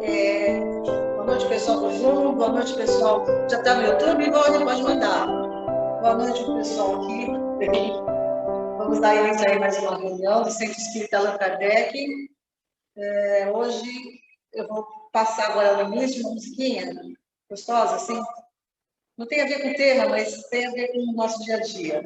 Boa noite, pessoal do Zoom. Boa noite, pessoal. Já está no YouTube? Pode mandar. Boa noite, pessoal aqui. Vamos dar início aí mais uma reunião do Centro Espírita Allan Kardec. Hoje eu vou passar agora no início uma musiquinha gostosa, assim. Não tem a ver com o tema, mas tem a ver com o nosso dia a dia.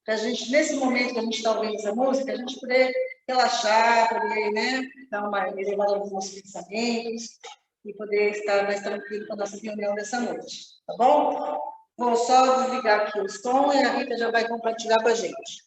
Para a gente, nesse momento que a gente está ouvindo essa música, a gente poder relaxar, poder, né, dar uma elevada nos nossos pensamentos e poder estar mais tranquilo com a nossa reunião dessa noite. Tá bom? Vou só desligar aqui o som e a Rita já vai compartilhar com a gente.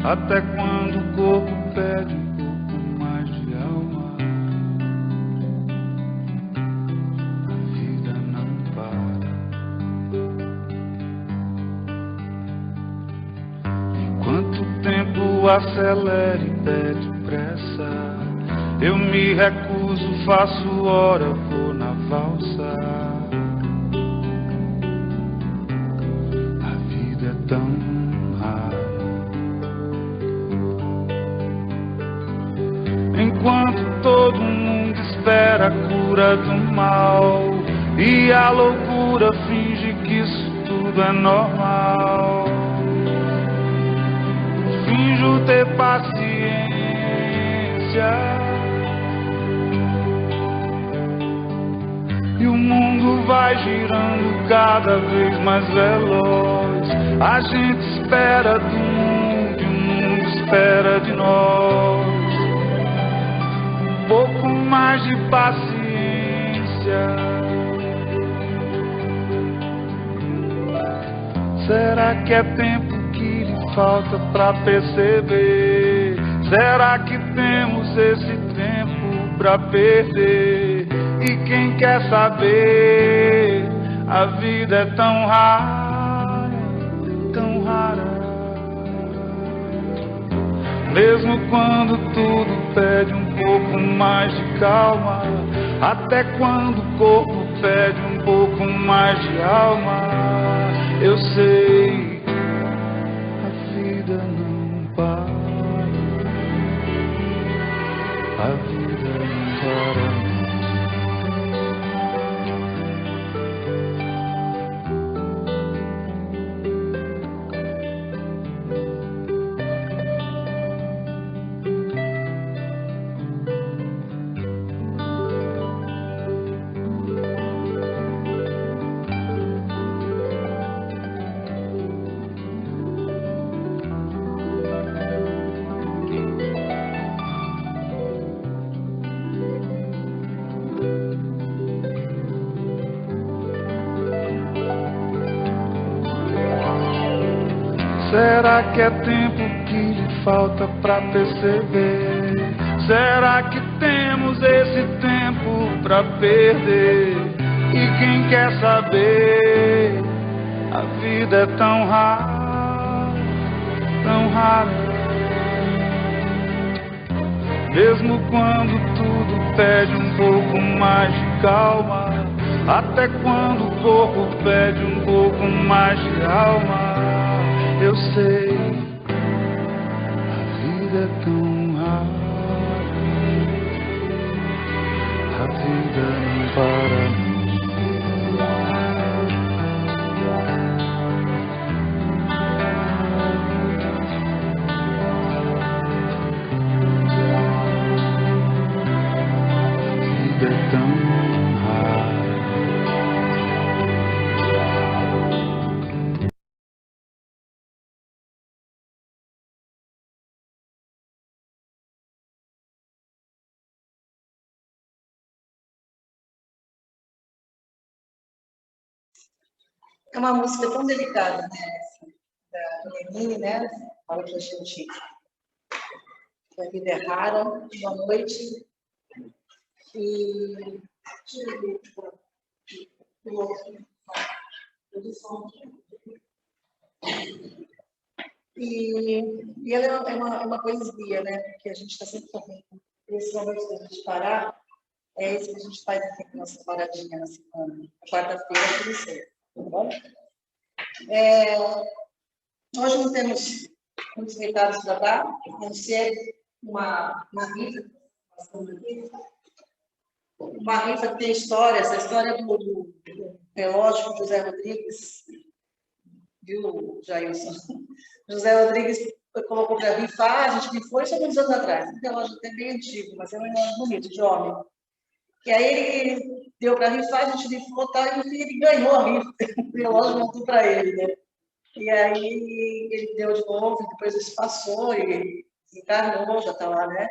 Até quando o corpo pede um pouco mais de alma, a vida não para. Enquanto o tempo acelera e pede pressa, eu me recuso, faço hora, vou na valsa. A vida é tão enquanto todo mundo espera a cura do mal e a loucura finge que isso tudo é normal. Finjo ter paciência e o mundo vai girando cada vez mais veloz. A gente espera do mundo e o mundo espera de nós. Um pouco mais de paciência. Será que é tempo que lhe falta pra perceber? Será que temos esse tempo pra perder? E quem quer saber? A vida é tão rara, tão rara. Mesmo quando tudo pede um pouco mais de calma, até quando o corpo pede um pouco mais de alma, eu sei, a vida não para, a vida não para. Será que é tempo que lhe falta pra perceber? Será que temos esse tempo pra perder? E quem quer saber? A vida é tão rara, tão rara. Mesmo quando tudo pede um pouco mais de calma, até quando o corpo pede um pouco mais de alma, eu sei, a vida é tão rara, a vida não para. É uma música tão delicada, né? Da Lenine, né? Fala que a gente... A vida é rara, boa noite. E... E ela é uma poesia, né? Porque a gente está sempre correndo. Esse momento da gente parar, é esse que a gente faz aqui com a nossa paradinha na semana. Quarta-feira, por isso, tá bom? Hoje não temos muitos recados para dar, a não ser uma rifa. Uma rifa que tem história, essa história do relógio do José Rodrigues, viu, Jailson? José Rodrigues colocou para rifar, a gente rifou isso há muitos anos atrás. Um relógio até bem antigo, mas é um relógio bonito, de homem. E aí ele deu para rifar, a gente rifou, tá, e no fim ele ganhou a rifa, o relógio montou para ele, né? E aí ele deu de novo, depois isso passou, e encarnou, já está lá, né?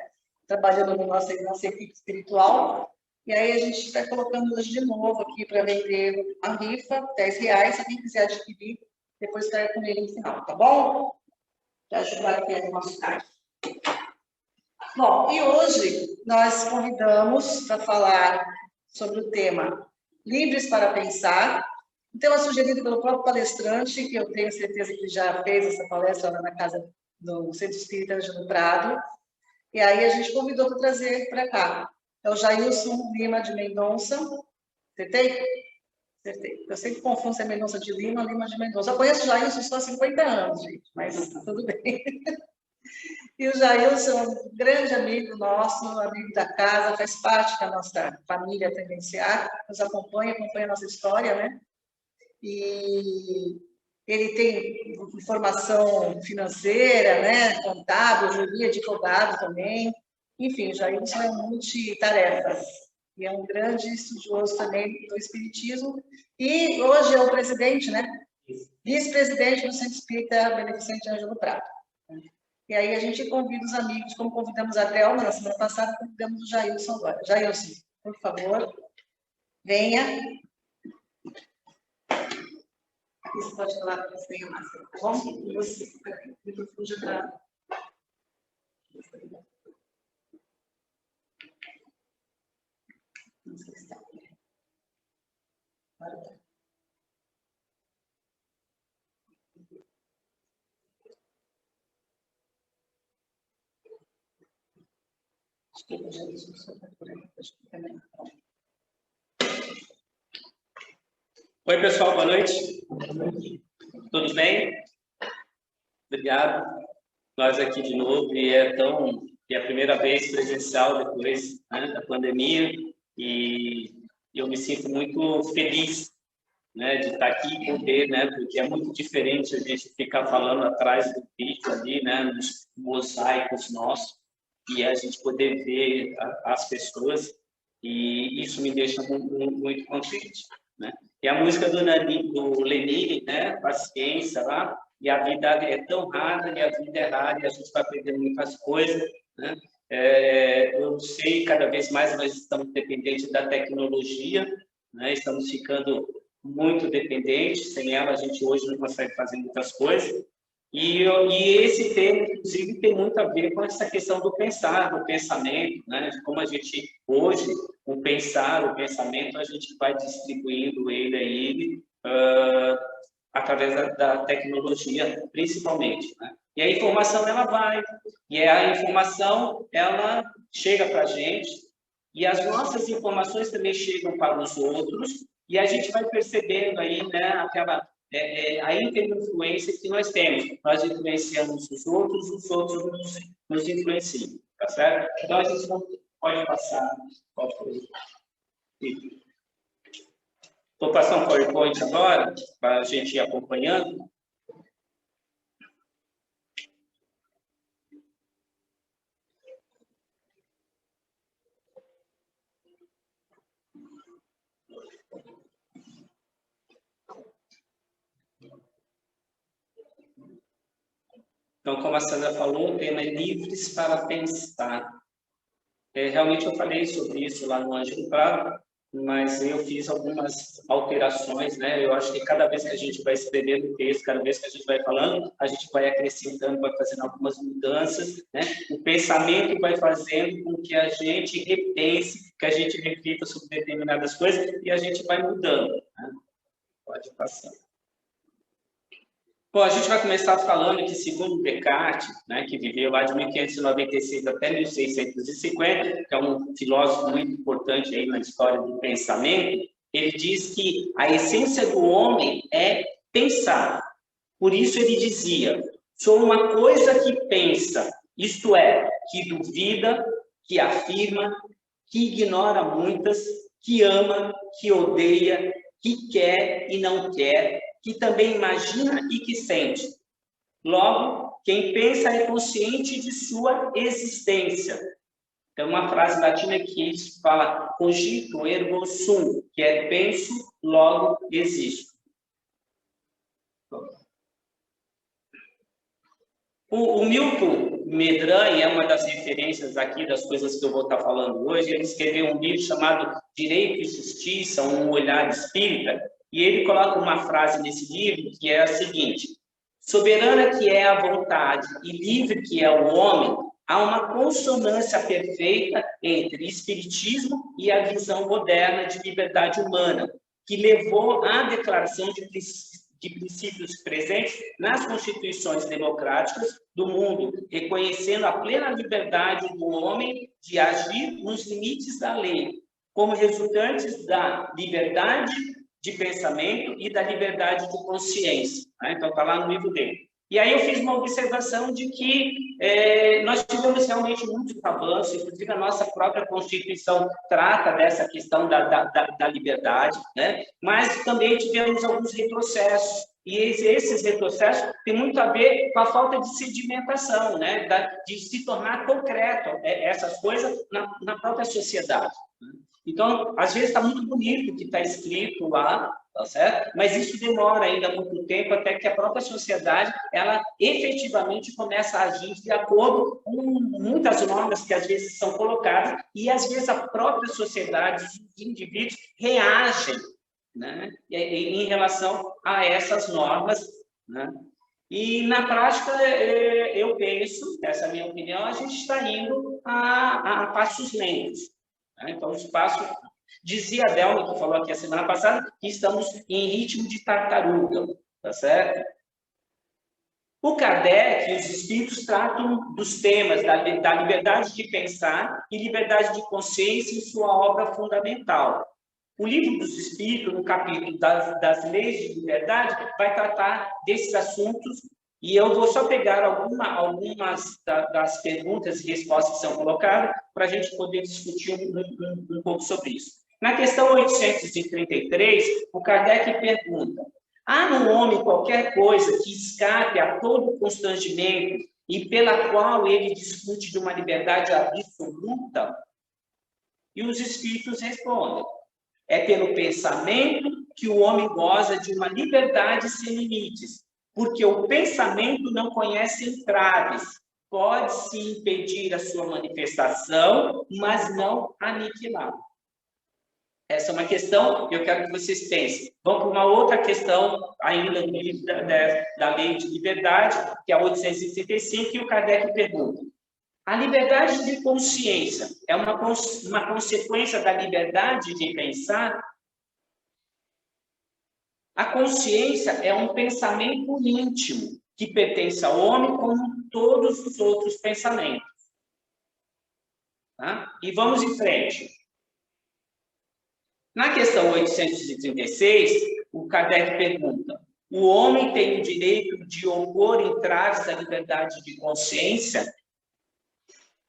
Trabalhando na nossa equipe espiritual. E aí a gente está colocando hoje de novo aqui para vender a rifa, R$10, se quem quiser adquirir, depois estará com ele no final, tá bom? Para ajudar aqui no nosso caixa. Bom, e hoje nós convidamos para falar sobre o tema Livres para Pensar. Então, é sugerido pelo próprio palestrante, que eu tenho certeza que já fez essa palestra lá na casa do Centro Espírita Ângelo Prado. E aí a gente convidou para trazer para cá. É o Jailson Lima de Mendonça. Acertei? Acertei. Eu sempre confundo se é Mendonça de Lima ou Lima de Mendonça. Eu conheço o Jailson só há 50 anos, gente, mas tudo bem. E o Jailson é um grande amigo nosso, amigo da casa, faz parte da nossa família tendenciar, nos acompanha a nossa história, né? E ele tem formação financeira, né? Contábil, juria, advogado também. Enfim, o Jailson é multitarefas. E é um grande estudioso também do Espiritismo. E hoje é o presidente, né? Vice-presidente do Centro Espírita Beneficente Ângelo Prado. E aí a gente convida os amigos, como convidamos a Thelma na semana passada, convidamos o Jailson agora. Jailson, por favor, venha. Aqui você pode falar para você a máscara, tá bom? E você, o microfone já está. Não sei se está. Agora está. Oi, pessoal, boa noite. Tudo bem? Obrigado. Nós aqui de novo, e é a primeira vez presencial depois, né, da pandemia, e eu me sinto muito feliz, né, de estar aqui e poder, né, porque é muito diferente a gente ficar falando atrás do vídeo ali, né, nos mosaicos nossos, e a gente poder ver as pessoas, e isso me deixa muito contente, né? E a música do Lenine, né, Paciência lá, e a vida é tão rara, e a vida é rara, e a gente vai aprendendo muitas coisas, né? Eu sei, cada vez mais nós estamos dependentes da tecnologia, né? Estamos ficando muito dependentes, sem ela a gente hoje não consegue fazer muitas coisas. E esse tema, inclusive, tem muito a ver com essa questão do pensar, do pensamento, né? De como a gente, hoje, o pensamento, a gente vai distribuindo ele aí através da tecnologia, principalmente, né? E a informação, ela vai, e a informação, ela chega para a gente, e as nossas informações também chegam para os outros, e a gente vai percebendo aí, né, aquela... a interinfluência que nós temos. Nós influenciamos os outros nos influenciam, tá certo? Então, a gente não pode passar. Vou passar um PowerPoint agora, para a gente ir acompanhando. Então, como a Sandra falou, o tema é Livres para Pensar. Realmente eu falei sobre isso lá no Ângelo Prado, mas eu fiz algumas alterações, né? Eu acho que cada vez que a gente vai escrevendo o texto, cada vez que a gente vai falando, a gente vai acrescentando, vai fazendo algumas mudanças, né? O pensamento vai fazendo com que a gente repense, que a gente reflita sobre determinadas coisas e a gente vai mudando, né? Pode passar. Bom, a gente vai começar falando que, segundo Descartes, né, que viveu lá de 1596 até 1650, que é um filósofo muito importante aí na história do pensamento, ele diz que a essência do homem é pensar. Por isso ele dizia: sou uma coisa que pensa, isto é, que duvida, que afirma, que ignora muitas, que ama, que odeia, que quer e não quer, que também imagina e que sente. Logo, quem pensa é consciente de sua existência. Tem uma frase latina que fala cogito ergo sum, que é penso, logo existo. O Milton Medran, é uma das referências aqui das coisas que eu vou estar falando hoje, ele escreveu um livro chamado Direito e Justiça, um olhar espírita, e ele coloca uma frase nesse livro que é a seguinte: soberana que é a vontade e livre que é o homem, há uma consonância perfeita entre espiritismo e a visão moderna de liberdade humana, que levou à declaração de princípios presentes nas constituições democráticas do mundo, reconhecendo a plena liberdade do homem de agir nos limites da lei, como resultantes da liberdade de pensamento e da liberdade de consciência. Então, está lá no livro dele. E aí eu fiz uma observação de que nós tivemos realmente muitos avanços, inclusive a nossa própria Constituição trata dessa questão da liberdade, né? Mas também tivemos alguns retrocessos, e esses retrocessos têm muito a ver com a falta de sedimentação, né? De se tornar concreto essas coisas na própria sociedade. Então, às vezes está muito bonito o que está escrito lá, tá certo? Mas isso demora ainda muito tempo até que a própria sociedade, ela efetivamente começa a agir de acordo com muitas normas que às vezes são colocadas e às vezes a própria sociedade, os indivíduos reagem, né, em relação a essas normas, né? E na prática, eu penso, essa é a minha opinião, a gente está indo a passos lentos. Então, os passos... Dizia a Delma, que falou aqui a semana passada, que estamos em ritmo de tartaruga, tá certo? O Kardec e os espíritos tratam dos temas da liberdade de pensar e liberdade de consciência em sua obra fundamental. O livro dos espíritos, no capítulo das leis de liberdade, vai tratar desses assuntos. E eu vou só pegar algumas das perguntas e respostas que são colocadas para a gente poder discutir um pouco sobre isso. Na questão 833, o Kardec pergunta: há no homem qualquer coisa que escape a todo constrangimento e pela qual ele discute de uma liberdade absoluta? E os espíritos respondem: é pelo pensamento que o homem goza de uma liberdade sem limites, porque o pensamento não conhece entraves, pode-se impedir a sua manifestação, mas não aniquilar. Essa é uma questão que eu quero que vocês pensem. Vamos para uma outra questão ainda do livro da Lei de Liberdade, que é a 835, e o Kardec pergunta: a liberdade de consciência é uma consequência da liberdade de pensar? A consciência é um pensamento íntimo que pertence ao homem como todos os outros pensamentos. Tá? E vamos em frente. Na questão 836, o Kardec pergunta: o homem tem o direito de opor entraves à liberdade de consciência?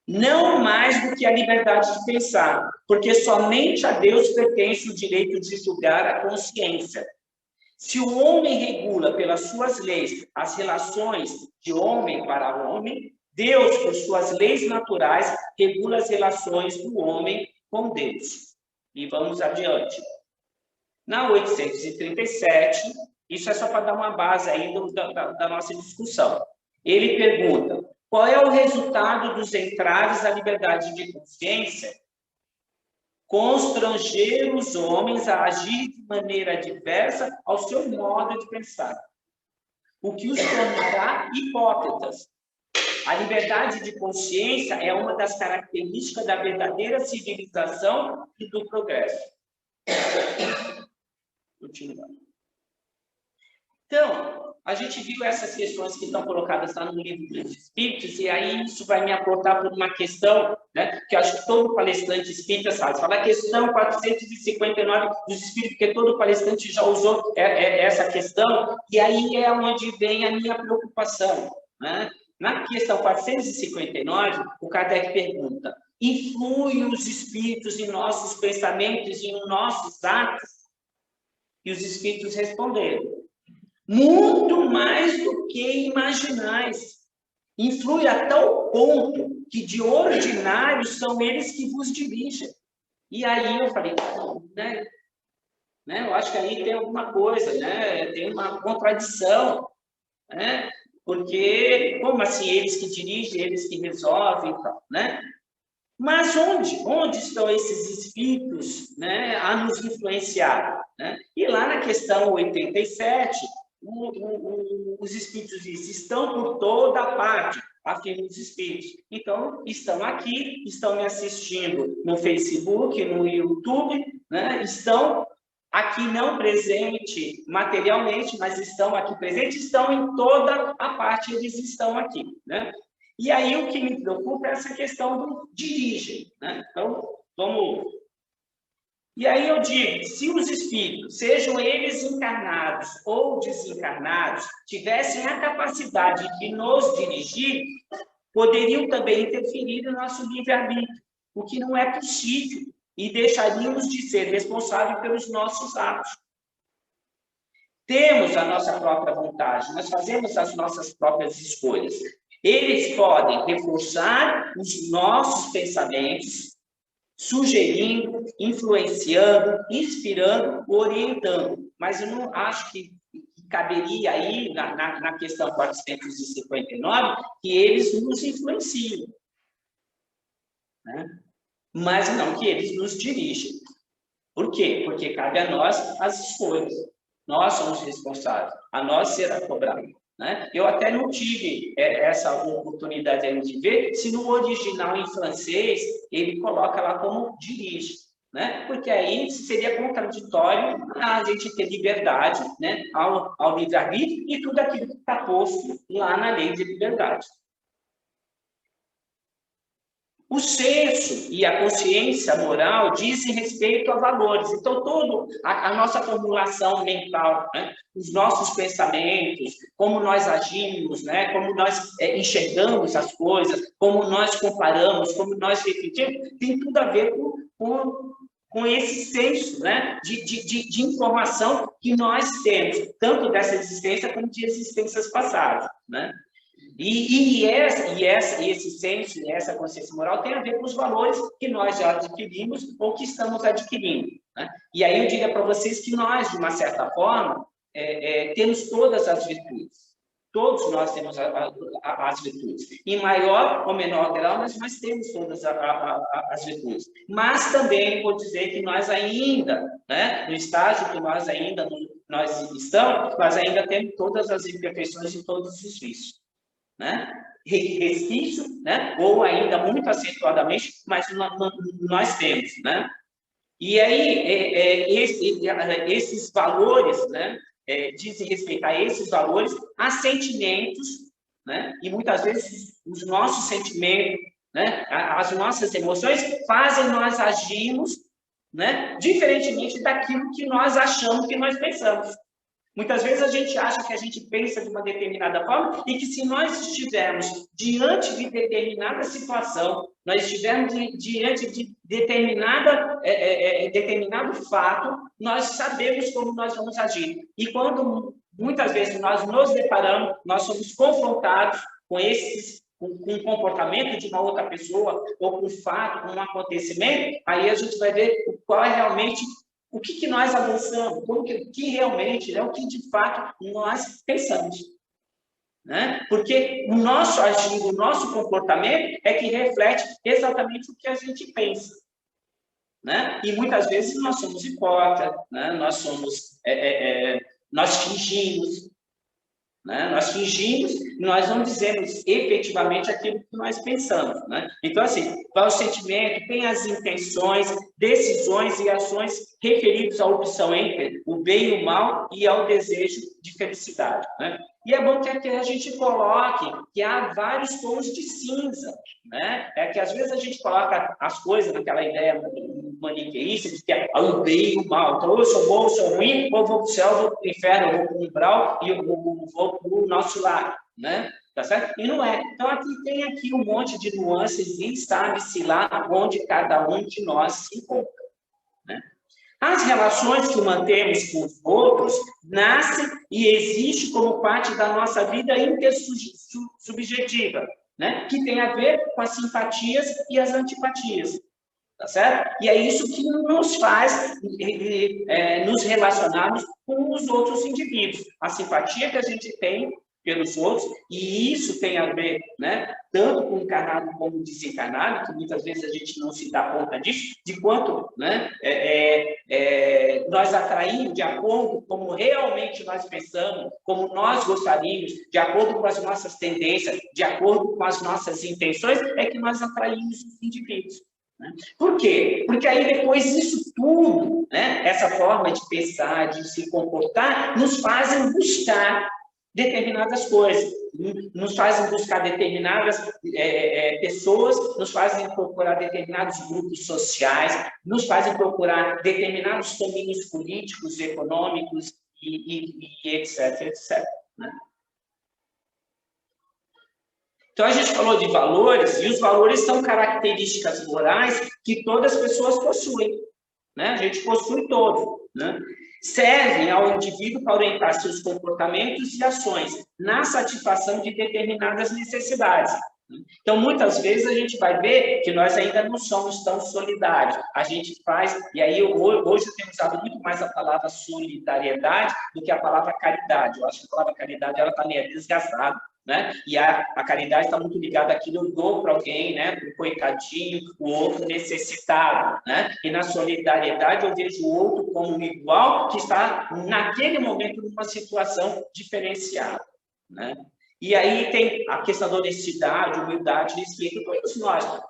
Não mais do que a liberdade de pensar, porque somente a Deus pertence o direito de julgar a consciência. Se o homem regula pelas suas leis as relações de homem para homem, Deus, por suas leis naturais, regula as relações do homem com Deus. E vamos adiante. Na 837, isso é só para dar uma base aí da nossa discussão. Ele pergunta: qual é o resultado dos entraves à liberdade de consciência? constranger os homens a agir de maneira diversa ao seu modo de pensar, o que os tornará hipócritas. A liberdade de consciência é uma das características da verdadeira civilização e do progresso. Continuando. Então, a gente viu essas questões que estão colocadas lá no livro dos Espíritos, e aí isso vai me aportar por uma questão, né, que eu acho que todo palestrante espírita sabe. Fala a questão 459 dos Espíritos, porque todo palestrante já usou essa questão, e aí é onde vem a minha preocupação, né? Na questão 459, o Kardec pergunta: influem os espíritos em nossos pensamentos e em nossos atos? E os espíritos responderam: muito mais do que imaginais. Influi a tal ponto que de ordinário são eles que vos dirigem. E aí eu falei, né? Eu acho que aí tem alguma coisa, né? Tem uma contradição, né? Porque, como assim, eles que dirigem, eles que resolvem, né? Mas onde estão esses espíritos, né, a nos influenciar? Né? E lá na questão 87, os espíritos dizem, estão por toda parte, afirmam os espíritos. Então, estão aqui, estão me assistindo no Facebook, no YouTube, né? Estão aqui não presente materialmente, mas estão aqui presentes, estão em toda a parte, eles estão aqui, né? E aí o que me preocupa é essa questão do dirigem, né? Então, vamos... E aí eu digo, se os espíritos, sejam eles encarnados ou desencarnados, tivessem a capacidade de nos dirigir, poderiam também interferir no nosso livre-arbítrio, o que não é possível, e deixaríamos de ser responsáveis pelos nossos atos. Temos a nossa própria vontade, nós fazemos as nossas próprias escolhas. Eles podem reforçar os nossos pensamentos, sugerindo, influenciando, inspirando, orientando. Mas eu não acho que caberia aí, na questão 459, que eles nos influenciam, né? Mas não que eles nos dirigem. Por quê? Porque cabe a nós as escolhas. Nós somos responsáveis. A nós será cobrado, né? Eu até não tive essa oportunidade aí de ver se no original em francês ele coloca lá como dirige, né? Porque aí seria contraditório a gente ter liberdade, né, ao livre-arbítrio e tudo aquilo que está posto lá na lei de liberdade. O senso e a consciência moral dizem respeito a valores. Então, toda a nossa formulação mental, né? Os nossos pensamentos, como nós agimos, né? Como nós enxergamos as coisas, como nós comparamos, como nós refletimos, tem tudo a ver com esse senso, né? de informação que nós temos, tanto dessa existência como de existências passadas, né? Esse senso e essa consciência moral tem a ver com os valores que nós já adquirimos ou que estamos adquirindo, né? E aí eu diria para vocês que nós, de uma certa forma, temos todas as virtudes. Todos nós temos as virtudes. Em maior ou menor grau, nós temos todas as virtudes. Mas também vou dizer que nós ainda, né, no estágio que nós estamos, nós ainda temos todas as imperfeições e todos os vícios, né? Resquício, né? Ou ainda muito acentuadamente, mas nós temos, né? E aí esses valores, né, dizem respeito a esses valores, a sentimentos, né? E muitas vezes os nossos sentimentos, né, as nossas emoções fazem nós agirmos, né, diferentemente daquilo que nós achamos que nós pensamos. Muitas vezes a gente acha que a gente pensa de uma determinada forma e que se nós estivermos diante de determinada situação, nós estivermos diante de determinado fato, nós sabemos como nós vamos agir. E quando muitas vezes nós nos deparamos, nós somos confrontados com o comportamento de uma outra pessoa, ou com um fato, com um acontecimento, aí a gente vai ver qual é realmente o que nós avançamos, o que realmente é o que de fato nós pensamos, né? Porque o nosso agir, o nosso comportamento é que reflete exatamente o que a gente pensa, né? E muitas vezes nós somos hipócritas, né? Nós fingimos, né? Nós não dizemos efetivamente aquilo que nós pensamos, né? Então, assim, o sentimento tem as intenções, decisões e ações referidos à opção entre o bem e o mal e ao desejo de felicidade, né? E é bom que a gente coloque que há vários tons de cinza, né? É que às vezes a gente coloca as coisas naquela ideia maniqueísta de que é o bem e o mal. Então, eu sou bom, eu sou ruim, ou vou para o céu, ou vou para o inferno, ou vou para o umbral e eu vou para o nosso lar, né? Tá certo? E não é. Então, tem aqui um monte de nuances e sabe-se lá onde cada um de nós se encontra, né? As relações que mantemos com os outros nascem e existem como parte da nossa vida intersubjetiva, né? Que tem a ver com as simpatias e as antipatias, tá certo? E é isso que nos faz nos relacionarmos com os outros indivíduos. A simpatia que a gente tem pelos outros, e isso tem a ver, né, tanto com o encarnado como o desencarnado, que muitas vezes a gente não se dá conta disso, de quanto, né, nós atraímos de acordo com como realmente nós pensamos, como nós gostaríamos, de acordo com as nossas tendências, de acordo com as nossas intenções, é que nós atraímos os indivíduos. Né? Por quê? Porque aí depois isso tudo, né, essa forma de pensar, de se comportar, nos fazem buscar determinadas coisas, nos fazem buscar determinadas pessoas, nos fazem procurar determinados grupos sociais, nos fazem procurar determinados domínios políticos, econômicos e etc, etc. Né? Então, a gente falou de valores, e os valores são características morais que todas as pessoas possuem, né? A gente possui todos, né? Servem ao indivíduo para orientar seus comportamentos e ações na satisfação de determinadas necessidades. Então, muitas vezes a gente vai ver que nós ainda não somos tão solidários. A gente faz, e aí hoje eu tenho usado muito mais a palavra solidariedade do que a palavra caridade. Eu acho que a palavra caridade ela está meio desgastada, né? E a caridade está muito ligada àquilo que eu dou para alguém, né? Para o coitadinho, o outro necessitado, né? E na solidariedade eu vejo o outro como um igual que está naquele momento numa situação diferenciada, né? E aí tem a questão da honestidade, humildade, respeito.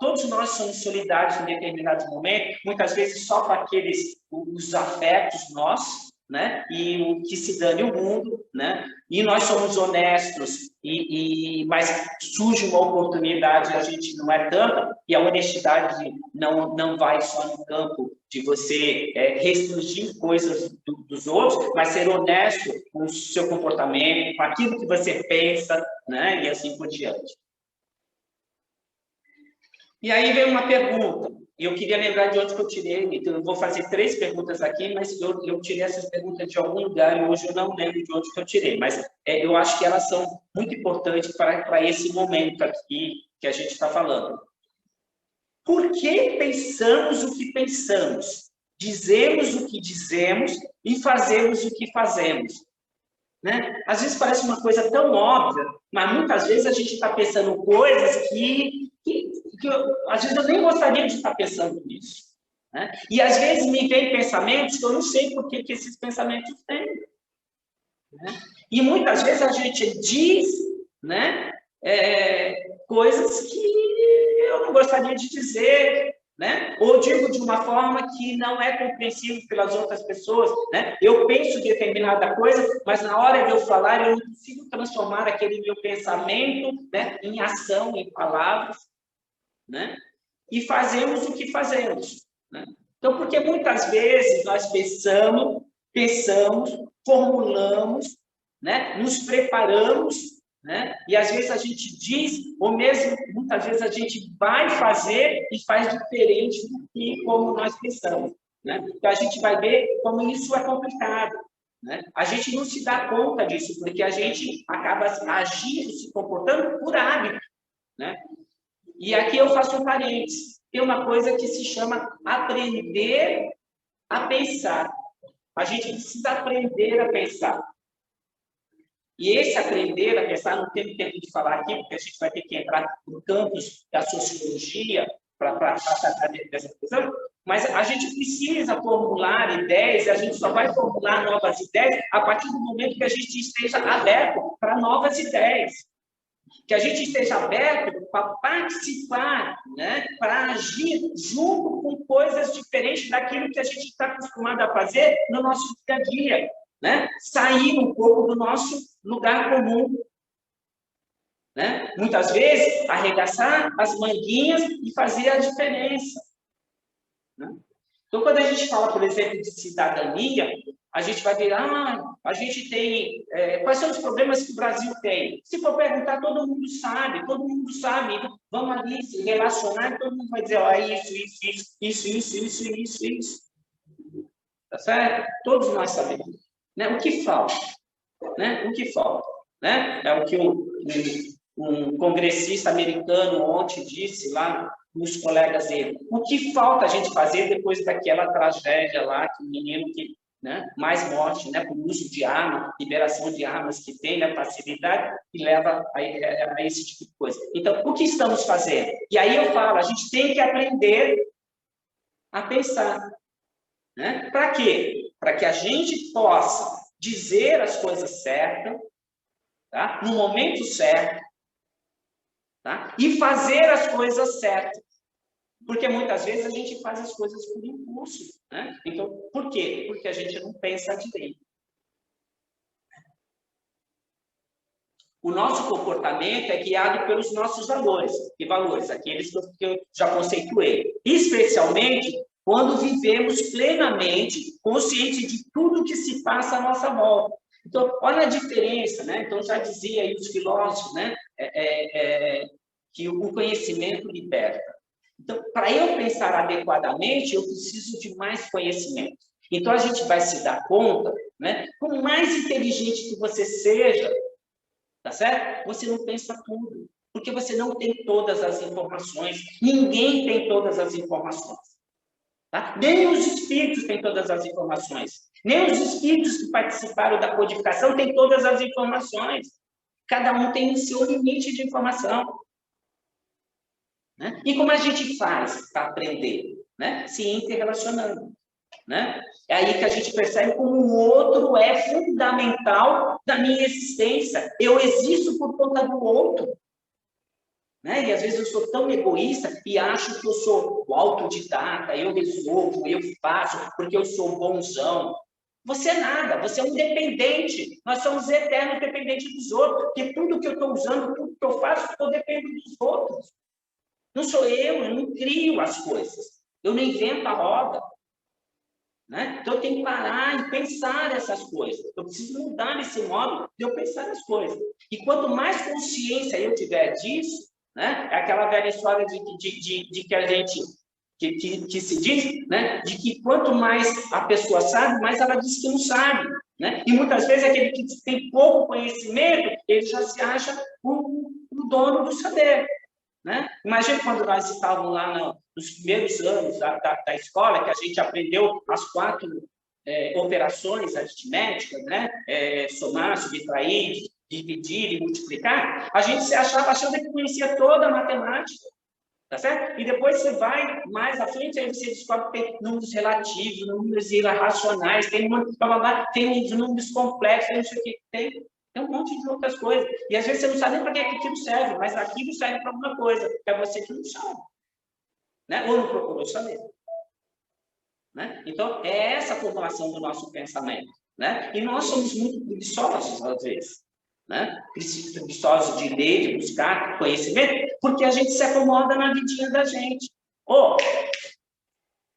Todos nós somos solidários em determinados momentos, muitas vezes só para os afetos nossos, né? E o que se dane o mundo, né? E nós somos honestos, mas surge uma oportunidade e a gente não é tanto, e a honestidade não vai só no campo de você restringir coisas dos outros, mas ser honesto com o seu comportamento, com aquilo que você pensa, né? E assim por diante. E aí vem uma pergunta, e eu queria lembrar de onde que eu tirei, então eu vou fazer 3 perguntas aqui, mas eu tirei essas perguntas de algum lugar e hoje eu não lembro de onde que eu tirei, mas eu acho que elas são muito importantes para esse momento aqui que a gente está falando. Por que pensamos o que pensamos? Dizemos o que dizemos e fazemos o que fazemos? Né? Às vezes parece uma coisa tão óbvia, mas muitas vezes a gente está pensando coisas que às vezes eu nem gostaria de estar pensando nisso. Né? E às vezes me vem pensamentos que eu não sei por que esses pensamentos têm. Né? E muitas vezes a gente diz, né, coisas que eu não gostaria de dizer, né? Ou digo de uma forma que não é compreensível pelas outras pessoas, né? Eu penso determinada coisa, mas na hora de eu falar eu não consigo transformar aquele meu pensamento, né, em ação, em palavras, né? E fazemos o que fazemos, né? Então, porque muitas vezes nós pensamos, formulamos, né? Nos preparamos, né? E às vezes a gente diz, ou mesmo muitas vezes a gente vai fazer e faz diferente do que como nós pensamos, né? Então a gente vai ver como isso é complicado, né? A gente não se dá conta disso, porque a gente acaba agindo, se comportando por hábito, né? E aqui eu faço um parênteses. Tem uma coisa que se chama aprender a pensar. A gente precisa aprender a pensar. E esse aprender a pensar, não tenho tempo de falar aqui, porque a gente vai ter que entrar no campus da sociologia, para tratar dessa questão, mas a gente precisa formular ideias, e a gente só vai formular novas ideias a partir do momento que a gente esteja aberto para novas ideias. Que a gente esteja aberto para participar, né? Para agir junto com coisas diferentes daquilo que a gente está acostumado a fazer no nosso dia a dia. Né? Sair um pouco do nosso lugar comum. Né? Muitas vezes, arregaçar as manguinhas e fazer a diferença. Né? Então, quando a gente fala, por exemplo, de cidadania, a gente vai ver, a gente tem... quais são os problemas que o Brasil tem? Se for perguntar, todo mundo sabe. Então, vamos ali se relacionar, todo mundo vai dizer, isso. Tá certo? Todos nós sabemos. Né? O que falta? Né? O que falta? Né? É o que um congressista americano ontem disse lá nos colegas dele. O que falta a gente fazer depois daquela tragédia lá, que o menino que, né, mais morte, né, por uso de arma, liberação de armas que tem, né, facilidade, que leva a esse tipo de coisa. Então, o que estamos fazendo? E aí eu falo, a gente tem que aprender a pensar. Né? Para quê? Para que a gente possa dizer as coisas certas, tá? No momento certo, tá? E fazer as coisas certas. Porque muitas vezes a gente faz as coisas por impulso. Né? Então, por quê? Porque a gente não pensa direito. O nosso comportamento é guiado pelos nossos valores. Que valores? Aqueles que eu já conceituei. Especialmente quando vivemos plenamente consciente de tudo que se passa à nossa volta. Então, olha a diferença, né? Então, já dizia aí os filósofos, né? Que o conhecimento liberta. Então, para eu pensar adequadamente, eu preciso de mais conhecimento. Então, a gente vai se dar conta, né? Por mais inteligente que você seja, tá certo? Você não pensa tudo, porque você não tem todas as informações. Ninguém tem todas as informações. Tá? Nem os espíritos têm todas as informações. Nem os espíritos que participaram da codificação têm todas as informações. Cada um tem o seu limite de informação. Né? E como a gente faz para aprender? Né? Se interrelacionando. Né? É aí que a gente percebe como o outro é fundamental da minha existência. Eu existo por conta do outro. Né? E às vezes eu sou tão egoísta e acho que eu sou o autodidata, eu resolvo, eu faço, porque eu sou bonzão. Você é nada, você é um dependente. Nós somos eternos dependentes dos outros, porque tudo que eu estou usando, tudo que eu faço, eu dependo dos outros. Não sou eu não crio as coisas. Eu não invento a roda. Né? Então, eu tenho que parar e pensar essas coisas. Eu preciso mudar esse modo de eu pensar as coisas. E quanto mais consciência eu tiver disso, né? É aquela velha história de que a gente que se diz, né? De que quanto mais a pessoa sabe, mais ela diz que não sabe. Né? E muitas vezes aquele que tem pouco conhecimento, ele já se acha o dono do saber. Né? Imagina quando nós estávamos lá nos primeiros anos da escola, que a gente aprendeu as 4 operações aritméticas, né? Somar, subtrair, dividir e multiplicar. A gente se achava achando que conhecia toda a matemática, tá certo? E depois você vai mais à frente, aí você descobre que tem números relativos, números irracionais, tem uns números complexos, tem não sei o que tem. Tem um monte de outras coisas. E às vezes você não sabe nem para que aquilo serve, mas aquilo serve para alguma coisa. É você que não sabe. Né? Ou não procurou saber. Né? Então, é essa a formulação do nosso pensamento. Né? E nós somos muito preguiçosos, às vezes. Né? Preguiçosos de ler, de buscar conhecimento, porque a gente se acomoda na vidinha da gente.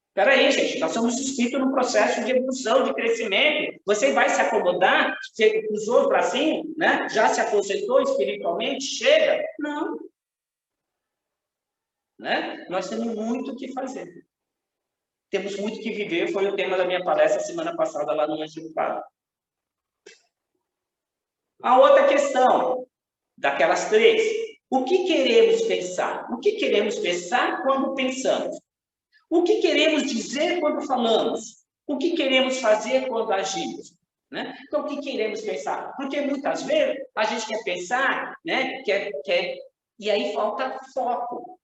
Espera aí, gente, nós somos inscritos num processo de evolução, de crescimento. Você vai se acomodar, você cruzou o bracinho, né? Já se aposentou espiritualmente, chega? Não. Né? Nós temos muito o que fazer. Temos muito o que viver, foi o tema da minha palestra semana passada lá no Anjo do Padre. A outra questão, daquelas 3, o que queremos pensar? O que queremos pensar quando pensamos? O que queremos dizer quando falamos? O que queremos fazer quando agimos? Né? Então, o que queremos pensar? Porque muitas vezes a gente quer pensar, né? E aí falta foco.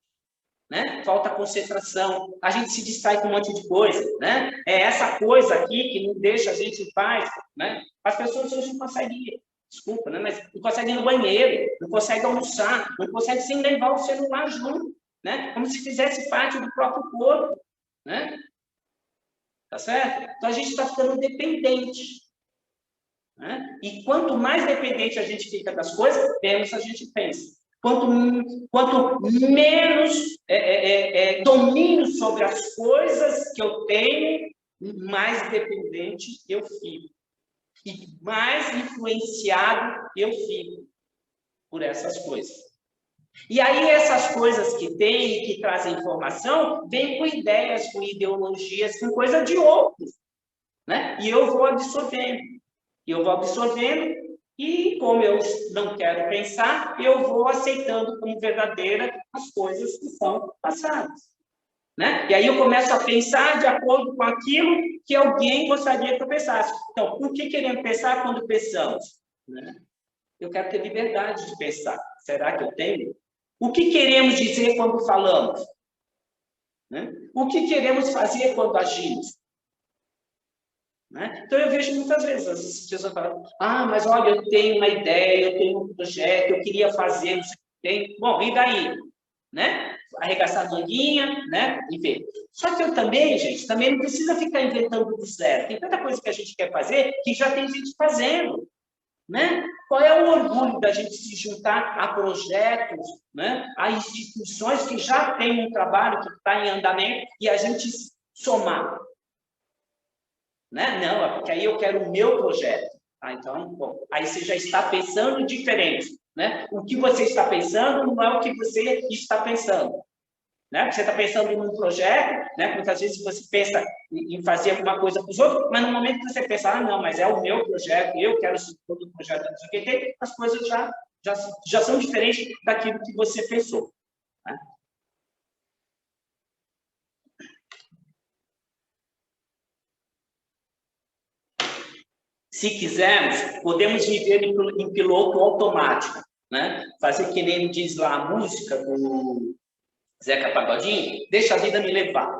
né? Falta concentração, a gente se distrai com um monte de coisa, né? É essa coisa aqui que não deixa a gente em paz, né? As pessoas hoje não conseguem, desculpa, né? Mas não conseguem ir no banheiro, não conseguem almoçar, não conseguem sem levar o celular junto, né? Como se fizesse parte do próprio corpo, né? Tá certo? Então a gente está ficando dependente, né? E quanto mais dependente a gente fica das coisas, menos a gente pensa. Quanto menos domínio sobre as coisas que eu tenho, mais dependente eu fico. E mais influenciado eu fico por essas coisas. E aí essas coisas que tem e que trazem informação, vêm com ideias, com ideologias, com coisa de outros, né? E eu vou absorvendo. E como eu não quero pensar, eu vou aceitando como verdadeira as coisas que são passadas, né? E aí eu começo a pensar de acordo com aquilo que alguém gostaria que eu pensasse. Então, o que queremos pensar quando pensamos? Né? Eu quero ter liberdade de pensar. Será que eu tenho? O que queremos dizer quando falamos? Né? O que queremos fazer quando agimos? Né? Então, eu vejo muitas vezes as pessoas falam, mas olha, eu tenho uma ideia, eu tenho um projeto, eu queria fazer, não sei o que tem. Bom, e daí? Né? Arregaçar a manguinha, né? E ver. Só que eu também, gente, também não precisa ficar inventando do zero. Tem tanta coisa que a gente quer fazer que já tem gente fazendo. Né? Qual é o orgulho da gente se juntar a projetos, né? A instituições que já têm um trabalho que está em andamento e a gente somar? Né? Não, é porque aí eu quero o meu projeto. Então, bom, aí você já está pensando diferente. Né? O que você está pensando não é o que você está pensando. Né? Você está pensando num projeto, né? Muitas vezes você pensa em fazer alguma coisa para os outros, mas no momento que você pensa, não, mas é o meu projeto, eu quero ser todo o projeto, não sei o que, as coisas já são diferentes daquilo que você pensou. Né? Se quisermos, podemos viver em piloto automático, né? Fazer que nem diz lá a música do Zeca Pagodinho, deixa a vida me levar,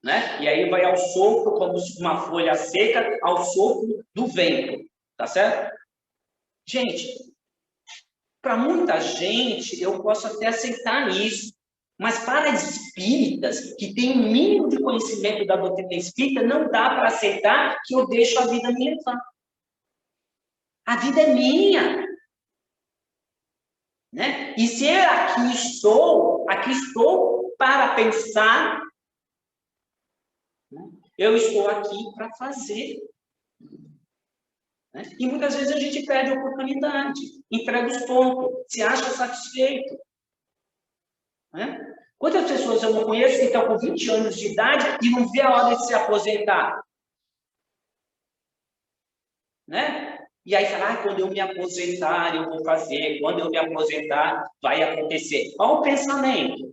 né? E aí vai ao sopro, como uma folha seca, ao sopro do vento, tá certo? Gente, para muita gente, eu posso até aceitar isso, mas para espíritas, que têm um mínimo de conhecimento da doutrina espírita, não dá para aceitar que eu deixo a vida me levar. A vida é minha. Né? E se eu aqui estou para pensar, né? Eu estou aqui para fazer. Né? E muitas vezes a gente perde a oportunidade, entrega os pontos, se acha satisfeito. Né? Quantas pessoas eu não conheço que estão com 20 anos de idade e não vê a hora de se aposentar? Né? E aí fala, quando eu me aposentar, eu vou fazer. Quando eu me aposentar, vai acontecer. Olha o pensamento.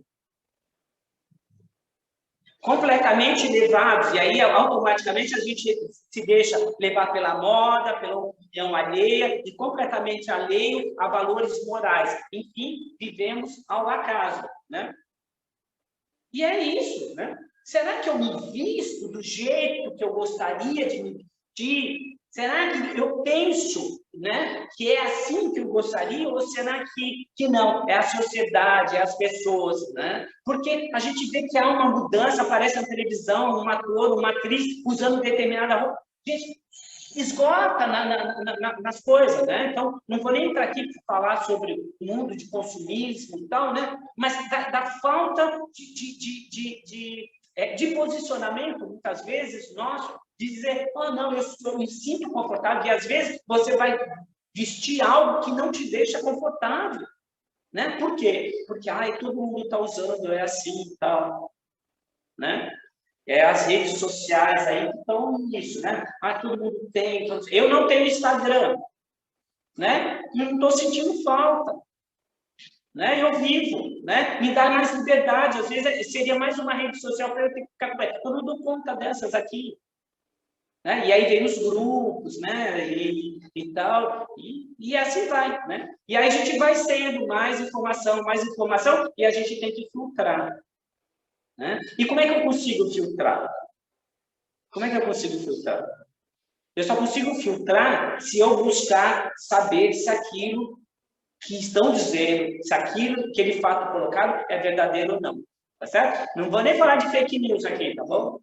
Completamente levados. E aí, automaticamente, a gente se deixa levar pela moda, pela opinião alheia, e completamente alheio a valores morais. Enfim, vivemos ao acaso. Né? E é isso. Né? Será que eu me visto do jeito que eu gostaria de me vestir? Será que eu penso, né, que é assim que eu gostaria, ou será que não? É a sociedade, é as pessoas, né? Porque a gente vê que há uma mudança, aparece na televisão, um ator, uma atriz usando determinada roupa. Gente, esgota nas coisas, né? Então, não vou nem entrar aqui para falar sobre o mundo de consumismo e tal, né? Mas da falta de posicionamento, muitas vezes, nosso, de dizer, não, eu me sinto confortável, e às vezes você vai vestir algo que não te deixa confortável, né? Por quê? Porque, todo mundo está usando, é assim e tal, né? As redes sociais aí que estão nisso, né? Todo mundo tem, eu não tenho Instagram, né? Não estou sentindo falta, né? Eu vivo, né? Me dá mais liberdade, às vezes seria mais uma rede social para eu ter que ficar, eu não dou conta dessas aqui. Né? E aí vem os grupos, né? E tal, e assim vai, né? E aí a gente vai tendo mais informação, e a gente tem que filtrar, né? E como é que eu consigo filtrar? Como é que eu consigo filtrar? Eu só consigo filtrar se eu buscar saber se aquilo que estão dizendo, se aquilo, aquele fato colocado é verdadeiro ou não. Tá certo? Não vou nem falar de fake news aqui, tá bom?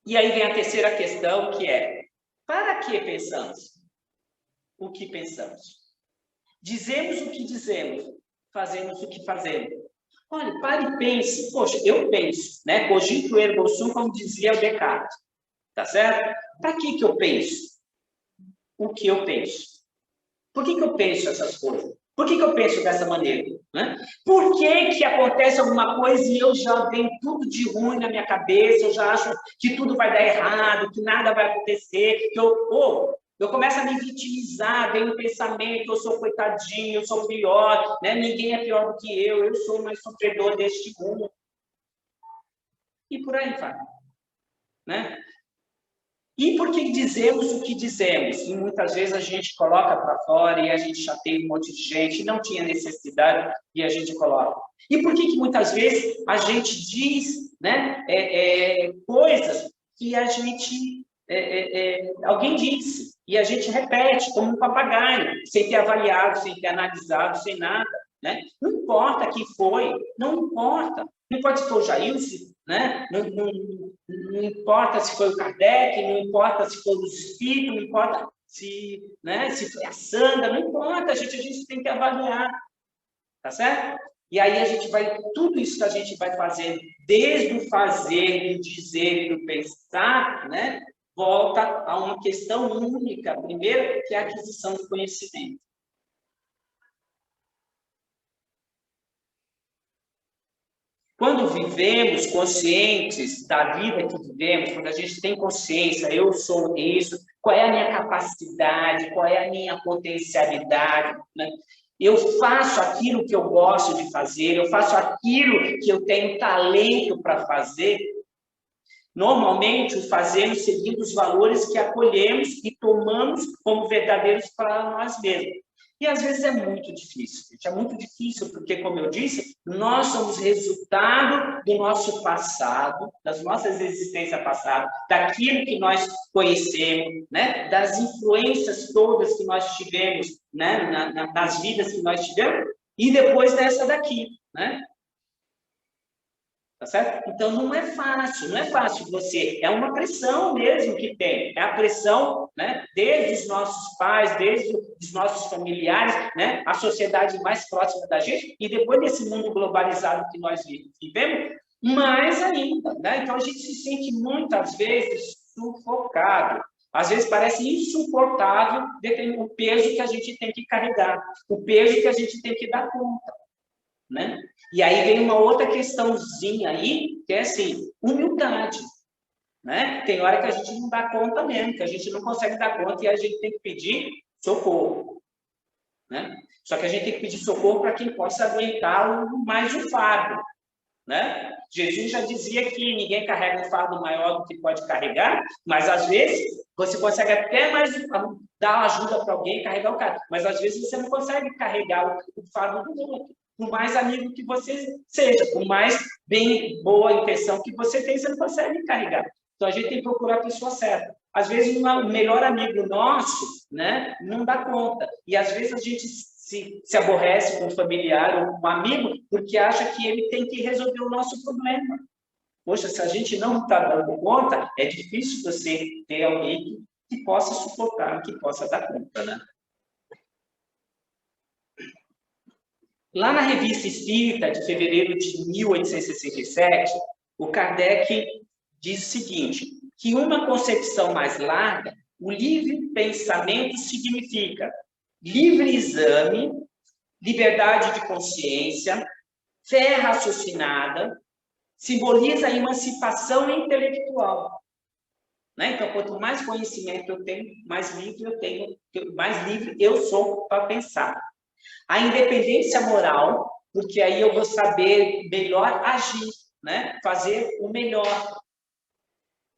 E aí vem a terceira questão, que é: para que pensamos? O que pensamos? Dizemos o que dizemos, fazemos o que fazemos. Olha, pare e pense. Poxa, eu penso, né? Cogito ergo sum, como dizia o Descartes. Tá certo? Para que eu penso? O que eu penso? Por que eu penso essas coisas? Por que eu penso dessa maneira? Né? Por que acontece alguma coisa e eu já venho tudo de ruim na minha cabeça, eu já acho que tudo vai dar errado, que nada vai acontecer, que eu começo a me vitimizar, vem um pensamento que eu sou coitadinho, eu sou pior, né? Ninguém é pior do que eu sou o mais sofredor deste mundo. E por aí vai. Né? E por que dizemos o que dizemos? E muitas vezes a gente coloca para fora e a gente chateia um monte de gente, não tinha necessidade e a gente coloca. E por que muitas vezes a gente diz, né, coisas que a gente, alguém disse e a gente repete como um papagaio, sem ter avaliado, sem ter analisado, sem nada. Né? Não importa quem foi, não importa. Não importa se foi o Jailson, né? Não importa se foi o Kardec, não importa se foi o Espírito, não importa se, né, se foi a Sandra, não importa, a gente tem que avaliar, tá certo? E aí a gente vai, tudo isso que a gente vai fazendo, desde o fazer, do dizer e do pensar, né, volta a uma questão única, primeiro, que é a aquisição do conhecimento. Quando vivemos conscientes da vida que vivemos, quando a gente tem consciência, eu sou isso, qual é a minha capacidade, qual é a minha potencialidade, né? Eu faço aquilo que eu gosto de fazer, eu faço aquilo que eu tenho talento para fazer. Normalmente, o fazemos seguindo os valores que acolhemos e tomamos como verdadeiros para nós mesmos. E às vezes é muito difícil, gente. É muito difícil porque, como eu disse, nós somos resultado do nosso passado, das nossas existências passadas, daquilo que nós conhecemos, né? Das influências todas que nós tivemos, né? Nas vidas que nós tivemos, e depois dessa daqui, né? Tá certo? Então, não é fácil você, é uma pressão mesmo que tem, é a pressão, né, desde os nossos pais, desde os nossos familiares, né, a sociedade mais próxima da gente, e depois desse mundo globalizado que nós vivemos, mais ainda, né? Então, a gente se sente muitas vezes sufocado, às vezes parece insuportável o peso que a gente tem que carregar, o peso que a gente tem que dar conta. Né? E aí vem uma outra questãozinha aí, que é assim, humildade. Né? Tem hora que a gente não dá conta mesmo, que a gente não consegue dar conta e a gente tem que pedir socorro. Né? Só que a gente tem que pedir socorro para quem possa aguentar mais o fardo. Né? Jesus já dizia que ninguém carrega um fardo maior do que pode carregar, mas às vezes você consegue até mais dar ajuda para alguém carregar o carro, mas às vezes você não consegue carregar o fardo do outro. Por mais amigo que você seja, por mais bem boa intenção que você tem, você não consegue carregar. Então, a gente tem que procurar a pessoa certa. Às vezes, o melhor amigo nosso, né, não dá conta. E, às vezes, a gente se aborrece com um familiar ou com um amigo porque acha que ele tem que resolver o nosso problema. Poxa, se a gente não está dando conta, é difícil você ter alguém que possa suportar, que possa dar conta, né? Lá na Revista Espírita, de fevereiro de 1867, o Kardec diz o seguinte, que uma concepção mais larga, o livre pensamento significa livre exame, liberdade de consciência, fé raciocinada, simboliza a emancipação intelectual. Né? Então, quanto mais conhecimento eu tenho, mais livre eu sou para pensar. A independência moral, porque aí eu vou saber melhor agir, né? Fazer o melhor.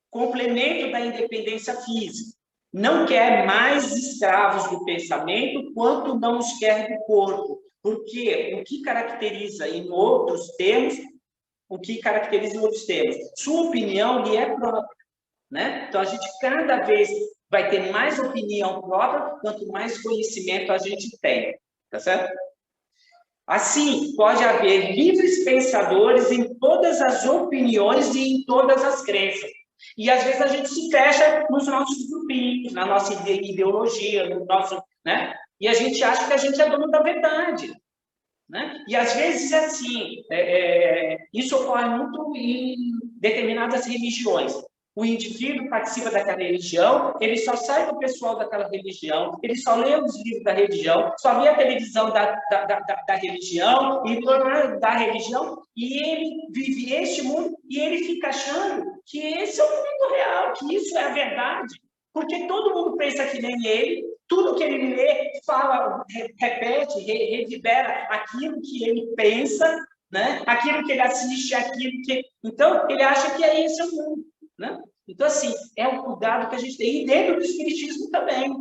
Complemento da independência física, Não quer mais escravos do pensamento, quanto não os quer do corpo. Porque o que caracteriza em outros termos, sua opinião lhe é própria, né? Então, a gente cada vez vai ter mais opinião própria, quanto mais conhecimento a gente tem, tá certo? Assim, pode haver livres pensadores em todas as opiniões e em todas as crenças. E, às vezes, a gente se fecha nos nossos grupinhos, na nossa ideologia, no nosso, né? E a gente acha que a gente é dono da verdade, né? E, às vezes, assim, isso ocorre muito em determinadas religiões. O indivíduo participa daquela religião, ele só sai do pessoal daquela religião, ele só lê os livros da religião, só vê a televisão da religião, e da religião, e ele vive este mundo, e ele fica achando que esse é o mundo real, que isso é a verdade. Porque todo mundo pensa que nem ele, tudo que ele lê, fala, repete, reverbera aquilo que ele pensa, né? Aquilo que ele assiste, aquilo que... Então, ele acha que é esse o mundo. Né? Então, assim, é um cuidado que a gente tem. E dentro do espiritismo também.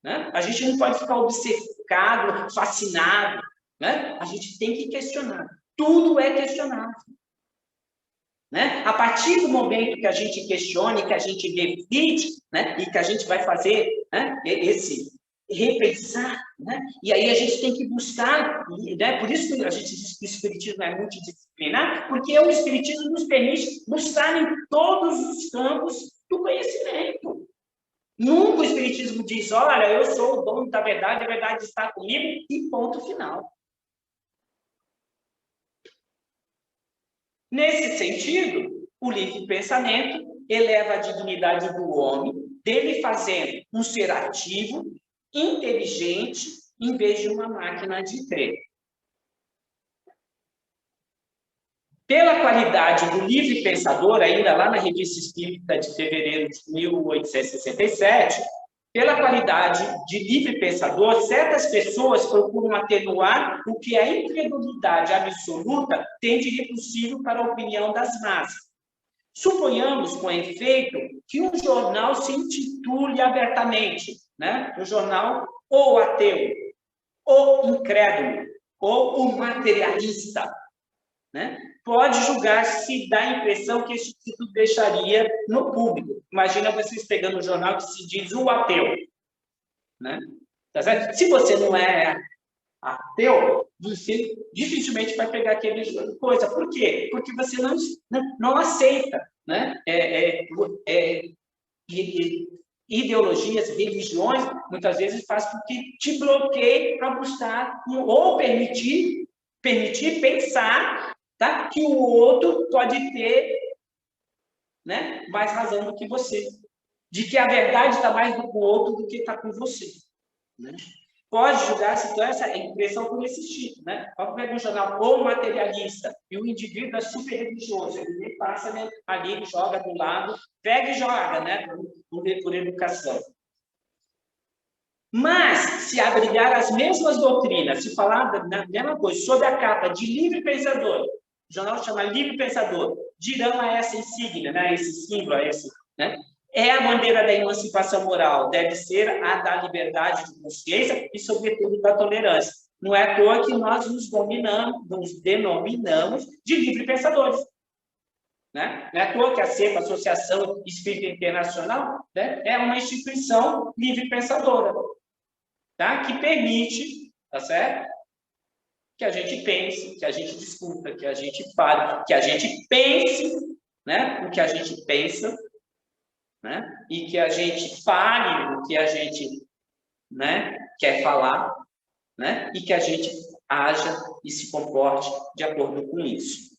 Né? A gente não pode ficar obcecado, fascinado. Né? A gente tem que questionar. Tudo é questionável. Né? A partir do momento que a gente questione, que a gente reflete, né? E que a gente vai fazer, né? Esse repensar, né? E aí a gente tem que buscar, né? Por isso que a gente diz que o espiritismo é multidisciplinar, porque o espiritismo nos permite buscar em todos os campos do conhecimento. Nunca o espiritismo diz, olha, eu sou o dono da verdade, a verdade está comigo, e ponto final. Nesse sentido, o livre pensamento eleva a dignidade do homem, dele fazendo um ser ativo, inteligente, em vez de uma máquina de crer. Pela qualidade do livre pensador, ainda lá na Revista Espírita de fevereiro de 1867, pela qualidade de livre pensador, certas pessoas procuram atenuar o que a incredulidade absoluta tem de repulsivo para a opinião das massas. Suponhamos, com efeito, que um jornal se intitule abertamente, né? Um jornal ou ateu, ou incrédulo, ou o materialista, né? Pode julgar se dá a impressão que esse título deixaria no público. Imagina vocês pegando um jornal que se diz o ateu, né? Tá certo? Se você não é ateu, você dificilmente vai pegar aquele coisa. Por quê? Porque você não aceita, né? Ideologias, religiões, muitas vezes faz com que te bloqueie para buscar ou permitir pensar, tá? Que o outro pode ter, né, mais razão do que você. De que a verdade está mais com o outro do que está com você. Né? Pode julgar-se então essa impressão por esse tipo, né? Pode pegar um jornal ou materialista e o indivíduo é super religioso, ele passa, né, ali, ele joga do lado, pega e joga, né? Por educação. Mas, se abrigar as mesmas doutrinas, se falar da mesma coisa, sob a capa de livre pensador, o jornal chama Livre Pensador, dirão a essa insígnia, né? Esse símbolo, a esse, né? É a bandeira da emancipação moral, deve ser a da liberdade de consciência e, sobretudo, da tolerância. Não é à toa que nós nos denominamos de livre pensadores. Né? Não é à toa que a CEPA, Associação Espírita Internacional, né, é uma instituição livre pensadora, tá? Que permite, tá certo? Que a gente pense, que a gente discuta, que a gente fale, que a gente pense, né, o que a gente pensa, né? E que a gente fale o que a gente, né, quer falar, né? E que a gente haja e se comporte de acordo com isso.